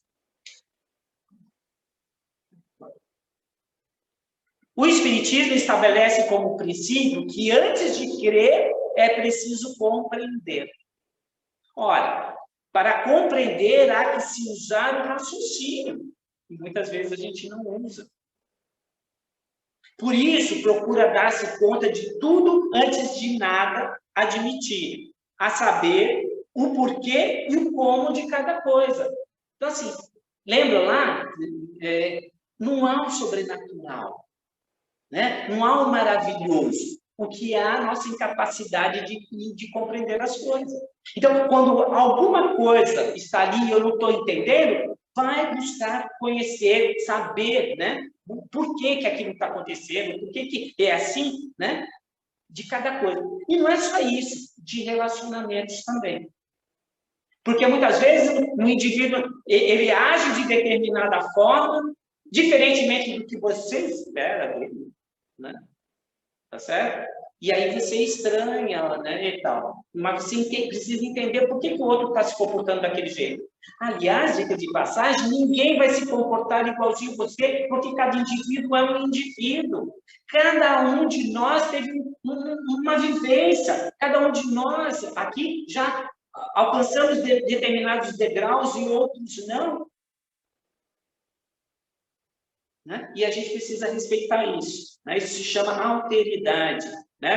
O Espiritismo estabelece como princípio que antes de crer é preciso compreender. Ora, para compreender há que se usar o raciocínio, e muitas vezes a gente não usa. Por isso, procura dar-se conta de tudo antes de nada admitir, a saber o porquê e o como de cada coisa. Então, assim, lembra lá? Não há o sobrenatural. né? Não há o maravilhoso. O que há a nossa incapacidade de compreender as coisas. Então, quando alguma coisa está ali e eu não estou entendendo, vai buscar conhecer, saber, né? Por que aquilo está acontecendo, por que é assim, né? De cada coisa. E não é só isso, de relacionamentos também. Porque muitas vezes o indivíduo ele age de determinada forma, diferentemente do que você espera dele, né? Tá certo? E aí você estranha, né, e tal. Mas você precisa entender por que o outro está se comportando daquele jeito. Aliás, dica de passagem, ninguém vai se comportar igualzinho você, porque cada indivíduo é um indivíduo. Cada um de nós teve uma vivência. Cada um de nós aqui já alcançamos determinados degraus e outros não. Né? E a gente precisa respeitar isso. Né? Isso se chama alteridade. Né?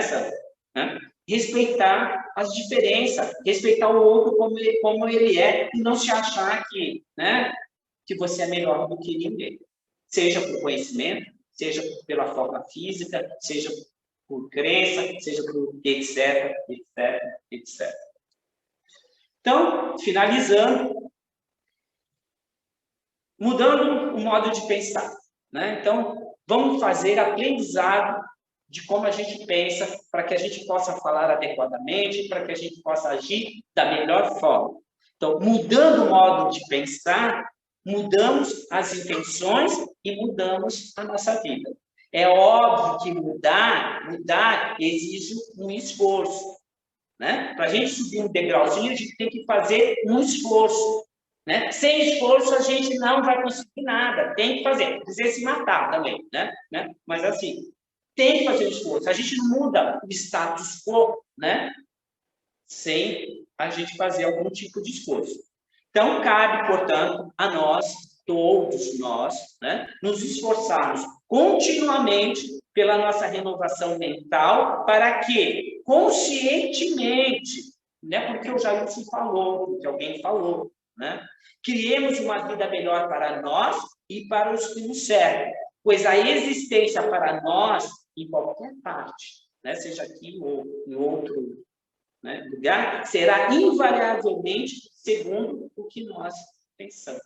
Né? Respeitar as diferenças, respeitar o outro como ele é, e não se achar que, né, que você é melhor do que ninguém. Seja por conhecimento, seja pela forma física, seja por crença, seja por etc, etc, etc. Então, finalizando, mudando o modo de pensar. Né? Então, vamos fazer aprendizado de como a gente pensa, para que a gente possa falar adequadamente, para que a gente possa agir da melhor forma. Então, mudando o modo de pensar, mudamos as intenções e mudamos a nossa vida. É óbvio que mudar exige um esforço. Né? Para a gente subir um degrauzinho, a gente tem que fazer um esforço. Né? Sem esforço, a gente não vai conseguir nada. Tem que fazer. Precisa se matar também. Né? Mas assim, tem que fazer esforço. A gente não muda o status quo, né? Sem a gente fazer algum tipo de esforço. Então, cabe, portanto, a nós, todos nós, né, nos esforçarmos continuamente pela nossa renovação mental, para que, conscientemente, né, porque o Jailson falou, porque alguém falou, né, criemos uma vida melhor para nós e para os que nos servem, pois a existência para nós, em qualquer parte, né, seja aqui ou em outro, né, lugar, será invariavelmente segundo o que nós pensamos.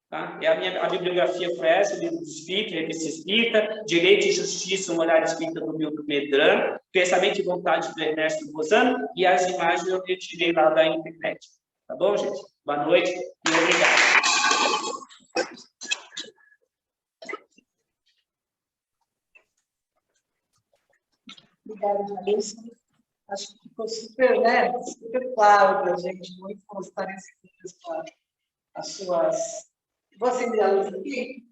Tá? A bibliografia foi essa, o livro do Espírito, Revista Espírita, Direito e Justiça, um olhar espírita do Milton Medran, Pensamento e Vontade do Ernesto Bozano, e as imagens eu retirei lá da internet. Tá bom, gente? Boa noite e obrigado. Obrigada, Jailson. Acho que ficou super, né, super claro para a gente, muito esclarecidas com as suas... Vou acender a luz aqui.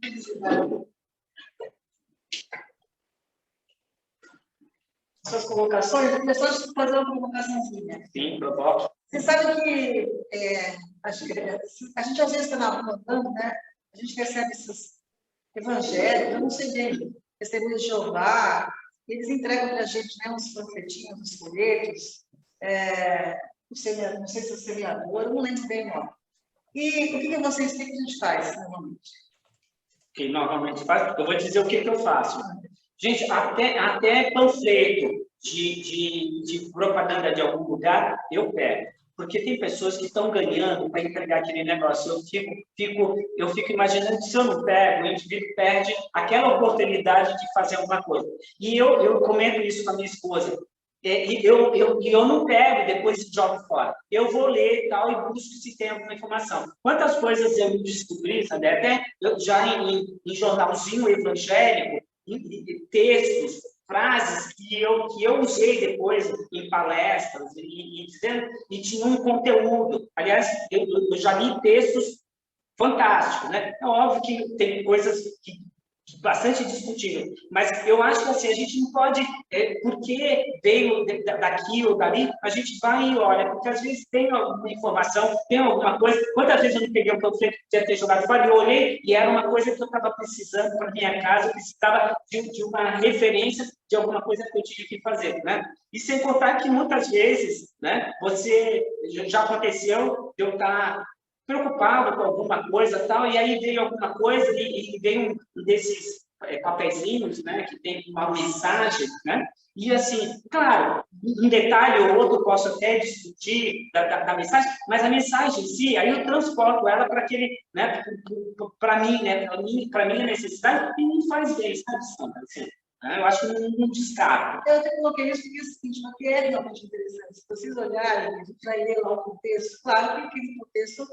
Suas colocações. Eu começou a fazer uma colocaçãozinha. Sim, provoca. Você sabe que a gente às vezes está na rua andando, né? A gente recebe esses evangelhos, eu não sei bem, Testemunhas de Jeová, eles entregam para a gente, né, uns panfletinhos, uns folhetos, não sei se é semeador, eu não lembro bem o nome. E o que vocês têm que a gente faz, normalmente? O que normalmente faz? Eu vou dizer o que eu faço. Gente, até panfleto de propaganda de algum lugar, eu pego. Porque tem pessoas que estão ganhando para entregar aquele negócio. Eu fico imaginando que se eu não pego, o indivíduo perde aquela oportunidade de fazer alguma coisa. E eu comento isso com a minha esposa. E eu não pego, depois jogo fora. Eu vou ler e tal, e busco se tem alguma informação. Quantas coisas eu descobri, sabe? Até já em jornalzinho evangélico, em textos, frases que eu usei depois em palestras, e tinha um conteúdo. Aliás, eu já li textos fantásticos, né? É óbvio que tem coisas que bastante discutível, mas eu acho que assim, a gente não pode, porque veio daqui ou dali, a gente vai e olha, porque às vezes tem alguma informação, tem alguma coisa. Quantas vezes eu não peguei um panfleto que ia ter jogado fora, e eu olhei e era uma coisa que eu estava precisando para minha casa, eu precisava de uma referência de alguma coisa que eu tinha que fazer, né? E sem contar que muitas vezes, né, já aconteceu de eu estar preocupado com alguma coisa tal, e aí veio alguma coisa e veio um desses papeizinhos, né, que tem uma mensagem, né? E assim, claro, um detalhe ou outro posso até discutir da mensagem, mas a mensagem em si, aí eu transporto ela para aquele, né, para mim, né, para minha necessidade, e me faz bem, sabe, Sandra? Assim, né? Eu acho que não descarto. Eu até coloquei isso porque é o seguinte, porque é realmente interessante. Se vocês olharem, a gente vai ler lá o contexto, claro que aquele contexto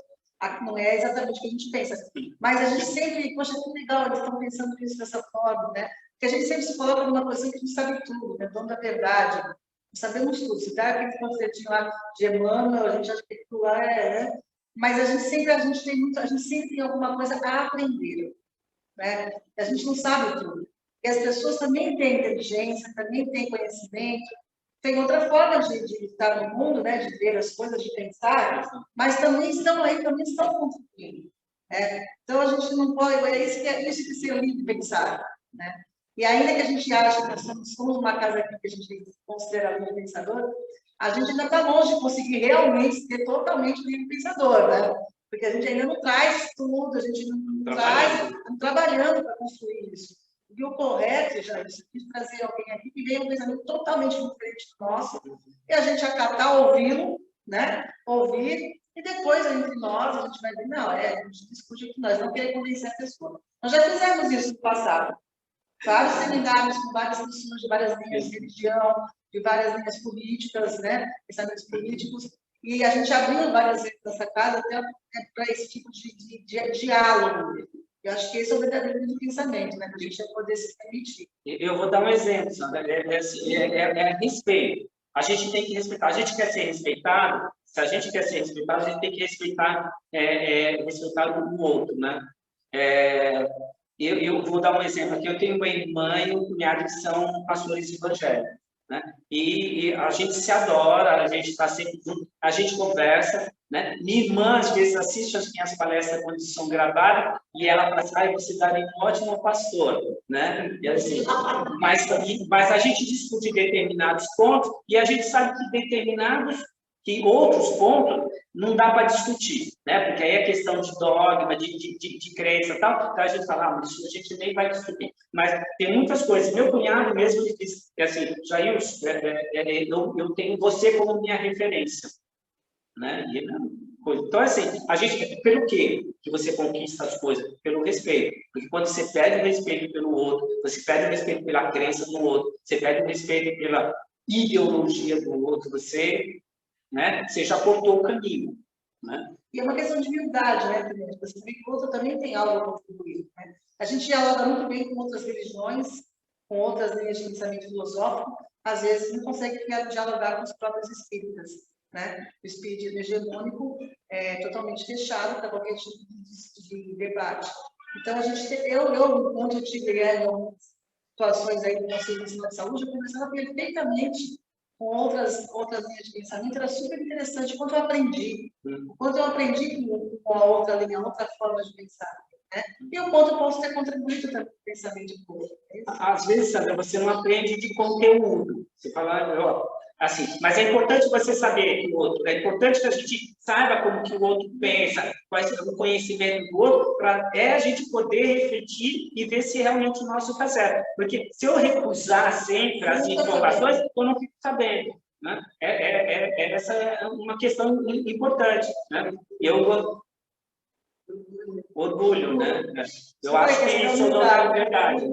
não é exatamente o que a gente pensa, mas a gente sempre, poxa, que legal, eles estão pensando nisso dessa forma, né? Porque a gente sempre se coloca numa posição que a gente sabe tudo, né? Dono da verdade, sabemos tudo. Se dá aquele concertinho lá de Emmanuel, a gente acha que aquilo lá né? Mas a gente sempre tem alguma coisa a aprender, né? A gente não sabe tudo. E as pessoas também têm inteligência, também têm conhecimento, tem outra forma de estar no mundo, né? De ver as coisas, de pensar, mas também estão aí, também estão contribuindo. Né? Então, a gente não pode... É isso que ser livre pensar, né? E ainda que a gente ache que nós somos uma casa aqui que a gente considera livre pensador, a gente ainda está longe de conseguir realmente ser totalmente livre pensador, né? Porque a gente ainda não traz tudo, a gente não traz, estamos trabalhando para construir isso. E o correto, já isso, é trazer alguém aqui que venha um pensamento totalmente diferente do nosso, e a gente acatar, ouvi-lo, né? Ouvir, e depois, entre nós, a gente vai dizer, não, a gente discute entre nós, não querer convencer a pessoa. Nós já fizemos isso no passado. Vários seminários com várias pessoas de várias linhas de religião, de várias linhas políticas, né? Pensamentos políticos, e a gente abriu várias vezes essa casa até para esse tipo de diálogo. Eu acho que esse é o verdadeiro pensamento, né? Para a gente poder se permitir. Eu vou dar um exemplo, Sandra. É respeito. A gente tem que respeitar. A gente quer ser respeitado. Se a gente quer ser respeitado, a gente tem que respeitar, respeitar o outro, né? Eu vou dar um exemplo aqui. Eu tenho uma irmã e um cunhado que são pastores evangélicos, né? E a gente se adora, a gente está sempre junto, a gente conversa, né? Minha irmã, às vezes, assiste as minhas palestras quando são gravadas e ela fala, você daria um ótimo pastor, né? E assim, mas a gente discute determinados pontos e a gente sabe que outros pontos não dá para discutir, né? Porque aí é questão de dogma, de crença e tal, então a gente fala, isso a gente nem vai discutir. Mas tem muitas coisas. Meu cunhado mesmo ele disse assim, Jair, eu tenho você como minha referência, né? Então, assim, a gente, pelo quê que você conquista as coisas? Pelo respeito. Porque quando você pede o respeito pelo outro, você pede o respeito pela crença do outro, você pede o respeito pela ideologia do outro, você já cortou o caminho, né? E é uma questão de humildade, né, também. Você vê que o outro também tem algo a contribuir, né? A gente dialoga muito bem com outras religiões, com outras linhas de pensamento filosófico, às vezes não consegue dialogar com os próprios espíritas, né? O espiritismo hegemônico é totalmente fechado para qualquer tipo de debate. Então, quando eu tive situações aí do Conselho Nacional de Saúde, eu conversava perfeitamente com outras linhas de pensamento, era super interessante. Quanto eu aprendi com a outra linha, outra forma de pensar. Né? E o quanto eu posso ter contribuído também com o pensamento do povo. Às vezes, Sandra, você não aprende de conteúdo. Você fala, assim, mas é importante você saber do outro, é importante que a gente saiba como que o outro pensa, qual é o conhecimento do outro, para a gente poder refletir e ver se realmente o nosso está certo. Porque se eu recusar sempre as informações, eu não fico sabendo. Né? Essa é uma questão importante. Né? Orgulho, né? Eu acho que isso não é verdade.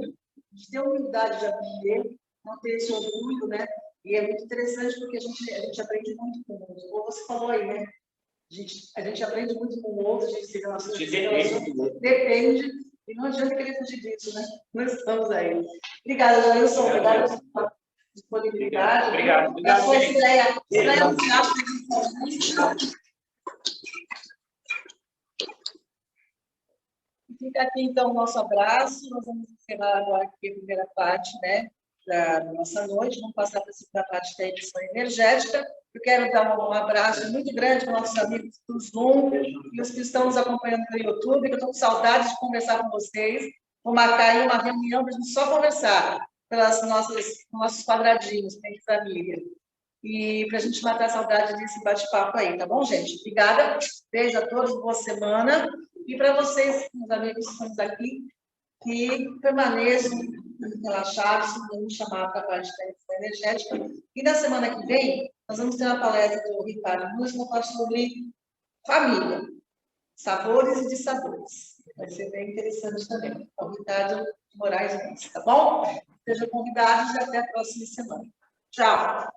De ter humildade de aprender, não ter esse orgulho, né? E é muito interessante porque a gente aprende muito com o outro. Como você falou aí, né? A gente aprende muito com o outro, a gente se relaciona, depende, e não adianta querer fugir disso, né? Nós estamos aí. Obrigada, Jailson. Obrigada pela sua disponibilidade. Obrigado. A sua estreia no teatro. Fica aqui, então, o nosso abraço. Nós vamos encerrar agora aqui a primeira parte, né? Da nossa noite, vamos passar para a segunda parte da edição energética. Eu quero dar um abraço muito grande para os nossos amigos do Zoom e os que estão nos acompanhando no YouTube, que eu estou com saudades de conversar com vocês. Vou marcar aí uma reunião para a gente só conversar pelas nossos quadradinhos, tem família. e para a gente matar a saudade desse bate-papo aí, tá bom, gente? Obrigada, beijo a todos, boa semana. E para vocês, meus amigos que estamos aqui, que permaneçam relaxados, vamos chamar para a parte da energética. E na semana que vem, nós vamos ter uma palestra do Ricardo Nunes, uma parte sobre família, sabores e dissabores. Vai ser bem interessante também. Então, Ricardo Moraes Nunes, tá bom? Sejam convidados e até a próxima semana. Tchau!